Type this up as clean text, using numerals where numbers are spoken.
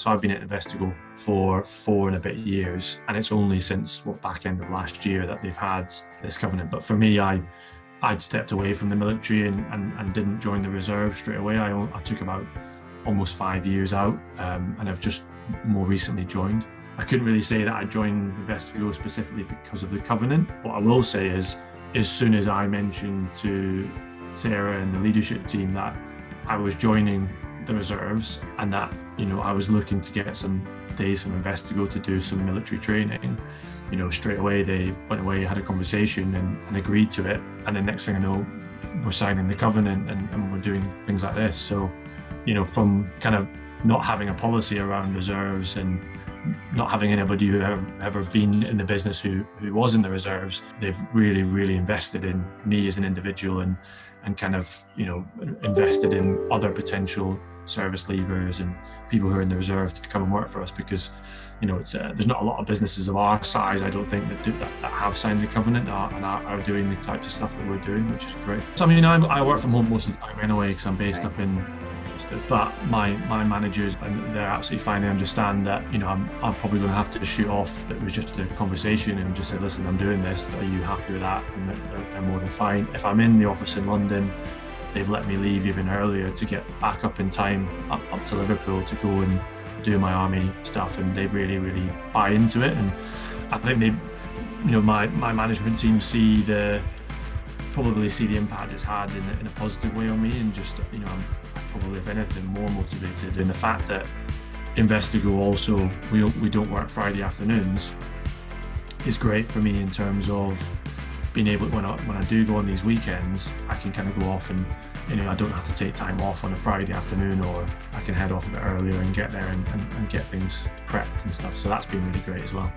So I've been at Investigo for 4 and a bit years, and it's only since back end of last year that they've had this covenant. But for me, I'd stepped away from the military and didn't join the reserve straight away. I took about almost 5 years out, and I've just more recently joined. I couldn't really say that I joined Investigo specifically because of the covenant. What I will say is, as soon as I mentioned to Sarah and the leadership team that I was joining the reserves and that, I was looking to get some days from Investigo to do some military training, straight away they went away, had a conversation and agreed to it. And the next thing I know, we're signing the covenant and we're doing things like this. So, from kind of not having a policy around reserves and not having anybody who ever been in the business who was in the reserves, they've really, really invested in me as an individual and kind of, invested in other potential service leavers and people who are in the reserve to come and work for us, because, it's there's not a lot of businesses of our size, I don't think, that have signed the covenant and are doing the types of stuff that we're doing, which is great. So, I work from home most of the time anyway, because I'm based up in Manchester. But my managers, and they're absolutely fine. They understand that, I'm probably going to have to shoot off. It was just a conversation and just say, listen, I'm doing this. Are you happy with that? And they're more than fine. If I'm in the office in London, they've let me leave even earlier to get back up in time up to Liverpool to go and do my army stuff, and they really, really buy into it. And I think they, my management team probably see the impact it's had in a positive way on me, and just, I'm probably, if anything, more motivated. And the fact that Investigo also, we don't work Friday afternoons is great for me in terms of being able, when I do go on these weekends, I can kind of go off and, I don't have to take time off on a Friday afternoon, or I can head off a bit earlier and get there and get things prepped and stuff. So that's been really great as well.